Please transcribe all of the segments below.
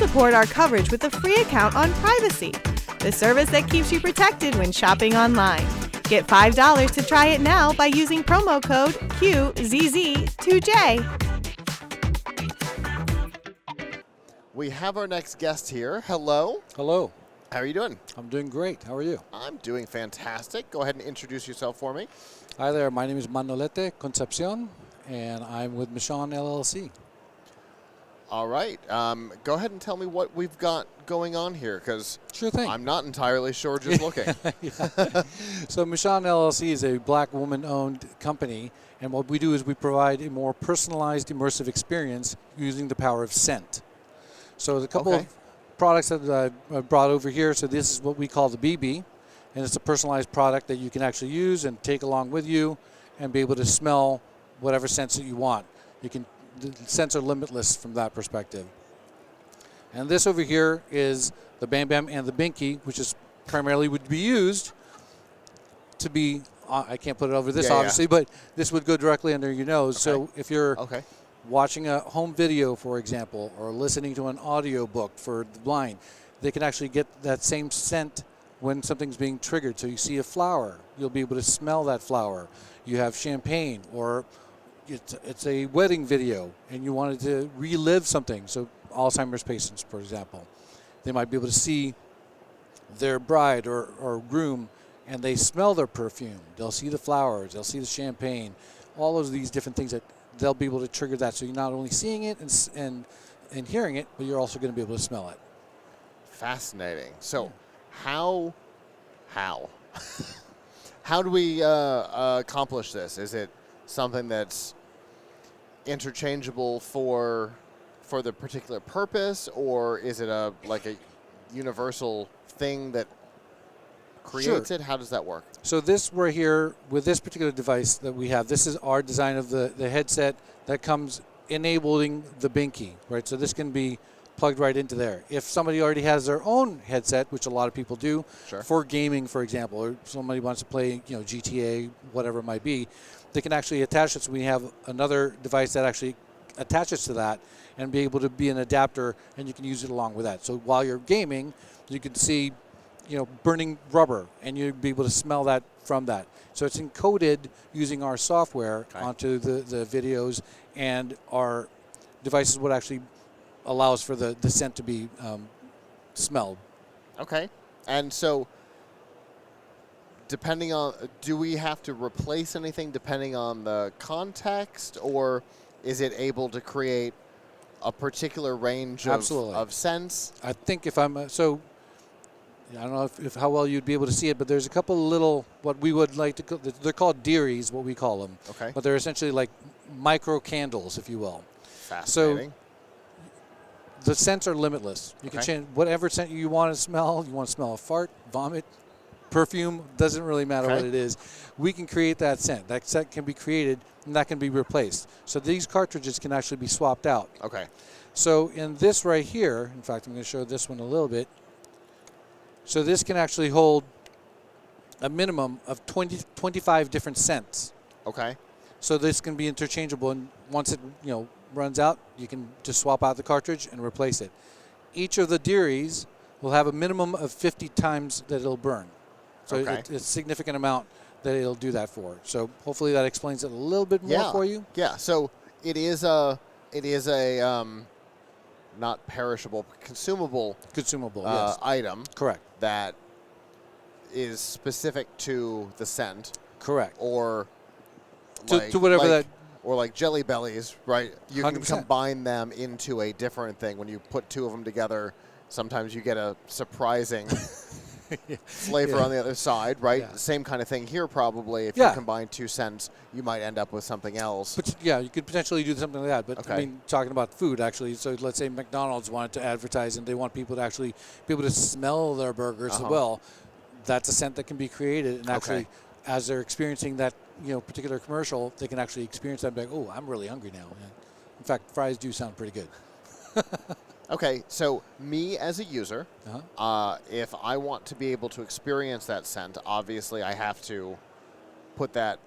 support our coverage with a free account on Privacy, the service that keeps you protected when shopping online. Get $5 to try it now by using promo code QZZ2J. We have our next guest here. Hello. Hello. How are you doing? I'm doing great. How are you? I'm doing fantastic. Go ahead and introduce yourself for me. Hi there. My name is Manolete Concepcion, and I'm with Micheon LLC. All right. Go ahead and tell me what we've got going on here, because Sure thing. I'm not entirely sure just looking. So Micheon LLC is a black woman-owned company, and what we do is we provide a more personalized, immersive experience using the power of scent. So the couple of products that I brought over here, so this is what we call the BB, and it's a personalized product that you can actually use and take along with you and be able to smell whatever scents that you want. The scents are limitless from that perspective. And this over here is the Bam Bam and the Binky, which is primarily would be used to be, I can't put it over this obviously, but this would go directly under your nose. So if you're watching a home video, for example, or listening to an audio book for the blind, they can actually get that same scent when something's being triggered. So you see a flower, you'll be able to smell that flower. You have champagne, or it's a wedding video and you wanted to relive something. So Alzheimer's patients, for example, they might be able to see their bride or groom and they smell their perfume. They'll see the flowers, they'll see the champagne, all of these different things that they'll be able to trigger that. So you're not only seeing it and hearing it, but you're also going to be able to smell it. Fascinating. So how do we accomplish this? Is it something that's interchangeable for the particular purpose, or is it a universal thing that creates it? How does that work? So this right here, with this particular device that we have, this is our design of the headset that comes enabling the Binky, right? So this can be plugged right into there. If somebody already has their own headset, which a lot of people do, for gaming, for example, or somebody wants to play, GTA, whatever it might be, they can actually attach it. So we have another device that actually attaches to that and be able to be an adapter, and you can use it along with that. So while you're gaming, you can see, burning rubber, and you'll be able to smell that from that. So it's encoded using our software onto the videos, and our devices would actually allows for the scent to be smelled. Okay. And so depending on, do we have to replace anything depending on the context, or is it able to create a particular range of scents? I think if I'm, I don't know if how well you'd be able to see it, but there's a couple of little, what we would like to call, they're called dearies, what we call them. Okay. But they're essentially like micro candles, if you will. Fascinating. So the scents are limitless. You can change whatever scent you want to smell. You want to smell a fart, vomit, perfume, doesn't really matter what it is. We can create that scent. That scent can be created, and that can be replaced. So these cartridges can actually be swapped out. Okay. So in this right here, in fact, I'm going to show this one a little bit. So this can actually hold a minimum of 25 different scents. Okay. So this can be interchangeable, and once it runs out, you can just swap out the cartridge and replace it. Each of the dearies will have a minimum of 50 times that it'll burn. So it's a significant amount that it'll do that for. So hopefully that explains it a little bit more for you. Yeah. So it is a not perishable, consumable yes. item. Correct. That is specific to the scent. Correct. Or to whatever that. Or like Jelly Bellies, right? You 100%. can combine them into a different thing. When you put two of them together, sometimes you get a surprising flavor on the other side, right? Yeah. Same kind of thing here probably. If you combine two scents, you might end up with something else. But you could potentially do something like that. But I mean, talking about food, actually, so let's say McDonald's wanted to advertise and they want people to actually be able to smell their burgers as well. That's a scent that can be created, and actually, as they're experiencing that particular commercial, they can actually experience that and be like, oh, I'm really hungry now. And in fact, fries do sound pretty good. Okay, so me as a user, if I want to be able to experience that scent, obviously I have to put that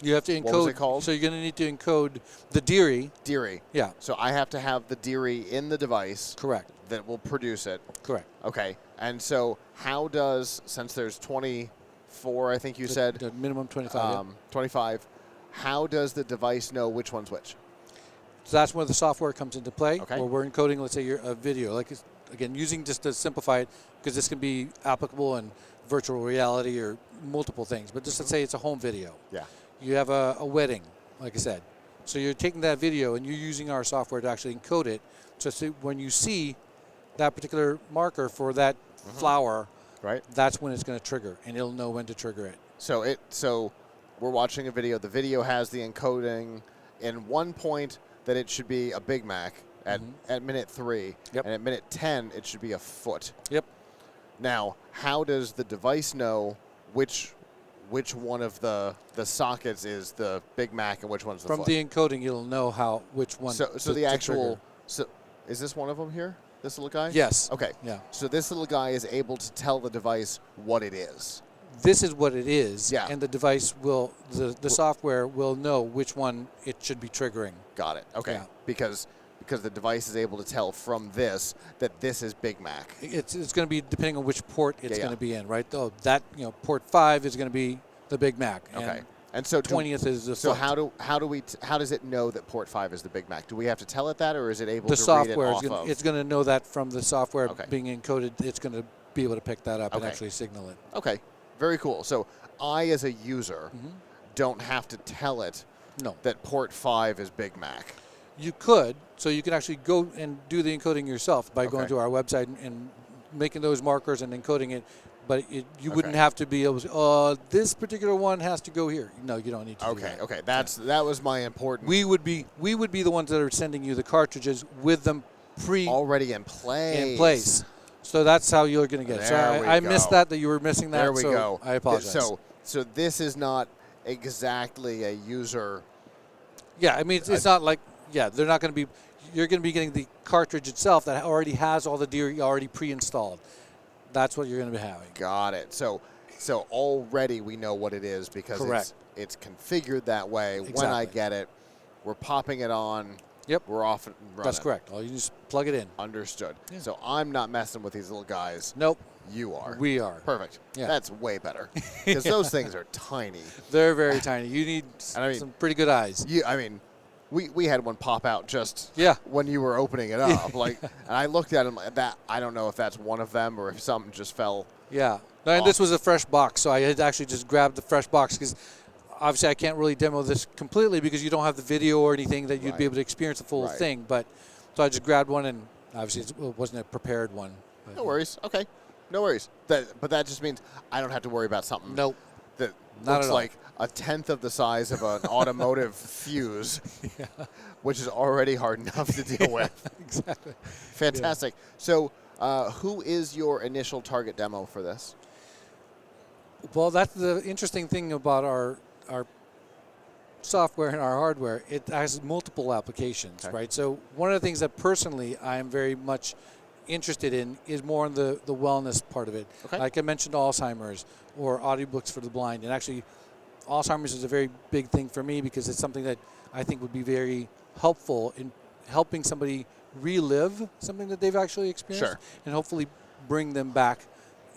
You have to encode. What was it called? So you're going to need to encode the Deary. Deary. Yeah. So I have to have the Deary in the device. Correct. That will produce it. Correct. Okay. And so how does, since there's 24, I think you said. The minimum 25. 25. How does the device know which one's which? So that's where the software comes into play. Okay. Where we're encoding, let's say, a video. Like, again, using just to simplify it, because this can be applicable in virtual reality or multiple things. But just let's say it's a home video. Yeah. You have a wedding, like I said. So you're taking that video and you're using our software to actually encode it. So when you see that particular marker for that flower, right, that's when it's going to trigger, and it'll know when to trigger it. So we're watching a video. The video has the encoding in one point that it should be a Big Mac at minute 3, Yep. and at minute 10 it should be a foot. Yep. Now, how does the device know which one of the sockets is the Big Mac and which one's the From foot? the encoding, you'll know which one. So the actual. trigger. So is this one of them here? This little guy? Yes. Okay. Yeah. So this little guy is able to tell the device what it is. This is what it is, Yeah. and the device will, the software will know which one it should be triggering. Got it. Okay. Yeah. Because the device is able to tell from this that this is Big Mac. It's going to be depending on which port it's Yeah, going to be in, right? Oh, that port 5 is going to be the Big Mac. Okay. And so 20th is the So foot. how does it know that port 5 is the Big Mac? Do we have to tell it that, or is it able The to read software it is off going of? it's going to know that from the software Okay. being encoded. It's going to be able to pick that up and Okay. actually signal it. Okay. Very cool. So I, as a user, don't have to tell it No. that port 5 is Big Mac. You could, so you can actually go and do the encoding yourself by going Okay. to our website and making those markers and encoding it. But you wouldn't Okay. have to be able to, this particular one has to go here. No, you don't need to do Okay. that. Okay. That was my important. We would be the ones that are sending you the cartridges with them already in place. So that's how you're going to get it. So There we I missed go. that you were missing that. There we so go. I apologize. So this is not exactly a user. Yeah, I mean, it's not like, they're not going to be, you're going to be getting the cartridge itself that already has all the Deary already pre-installed. That's what you're going to be having. Got it. So already we know what it is because Correct. it's configured that way. When I Exactly. get it, we're popping it on. Yep. We're off and running. That's correct. All you just plug it in. Understood. Yeah. So I'm not messing with these little guys. Nope. You are. We are. Perfect. Yeah. That's way better because those things are tiny. They're very tiny. You need And I mean- some pretty good eyes. We had one pop out just Yeah. when you were opening it up, and I looked at him like that. I don't know if that's one of them or if something just fell. Yeah. No, and this was a fresh box, so I had actually just grabbed the fresh box because obviously I can't really demo this completely because you don't have the video or anything that you'd be able to experience the full Right. thing. But so I just grabbed one, and obviously it wasn't a prepared one. But No worries. Okay. No worries. But that just means I don't have to worry about something Nope. that Not looks at all. like a tenth of the size of an automotive fuse, which is already hard enough to deal with. Exactly. Fantastic. So who is your initial target demo for this? Well, that's the interesting thing about our software and our hardware. It has multiple applications, Okay. right? So one of the things that personally I am very much interested in is more on the wellness part of it. Okay. Like I mentioned, Alzheimer's or audiobooks for the blind. And actually, Alzheimer's is a very big thing for me because it's something that I think would be very helpful in helping somebody relive something that they've actually experienced Sure. and hopefully bring them back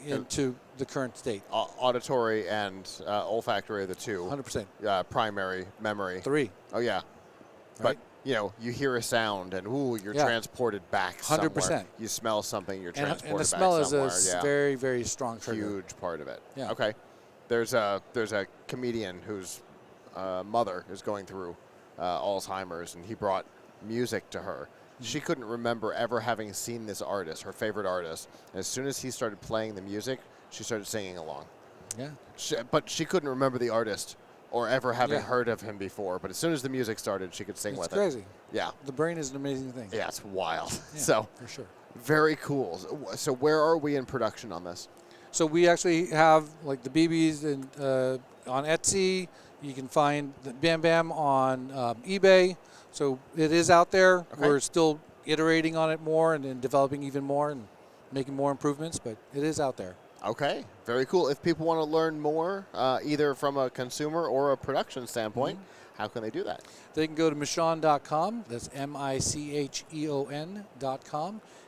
into the current state. Auditory and olfactory are the two 100%. primary memory. 3. Oh, yeah. Right. But, you hear a sound and, you're Yeah. transported back somewhere. 100%. You smell something, you're transported And the back smell is somewhere. a very, very strong trigger. Huge part of it. Yeah. Okay. There's a comedian whose mother is going through Alzheimer's, and he brought music to her. She couldn't remember ever having seen this artist, her favorite artist. And as soon as he started playing the music, she started singing along. Yeah. But she couldn't remember the artist or ever having Yeah. heard of him before. But as soon as the music started, she could sing It's with crazy. it. Yeah. The brain is an amazing thing. Yeah, it's wild. Yeah, So for sure. very cool. So where are we in production on this? So we actually have like the BBs on Etsy. You can find the Bam Bam on eBay. So it is out there. Okay. We're still iterating on it more and then developing even more and making more improvements, but it is out there. Okay, very cool. If people want to learn more, either from a consumer or a production standpoint, how can they do that? They can go to Micheon.com. That's Micheon.com.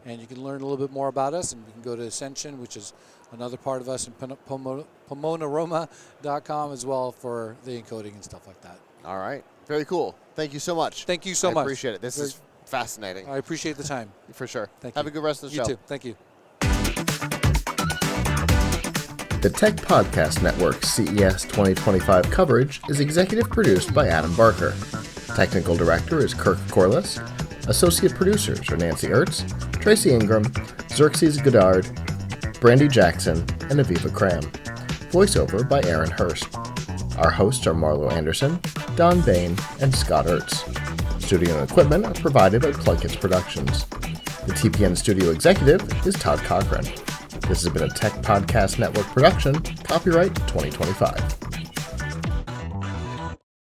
And you can learn a little bit more about us. And you can go to Ascension, which is another part of us, and Pomonoroma.com as well for the encoding and stuff like that. All right. Very cool. Thank you so much. Thank you so much. I appreciate it. This is fascinating. I appreciate the time. For sure. Thank Have you. a good rest of the show. You too. Thank you. The Tech Podcast Network CES 2025 coverage is executive produced by Adam Barker. Technical director is Kirk Corliss. Associate producers are Nancy Ertz, Tracy Ingram, Xerxes Goddard, Brandy Jackson, and Aviva Cram. Voiceover by Aaron Hurst. Our hosts are Marlo Anderson, Don Bain, and Scott Ertz. Studio and equipment are provided by PLUGHITZ Productions. The TPN studio executive is Todd Cochran. This has been a Tech Podcast Network production, copyright 2025.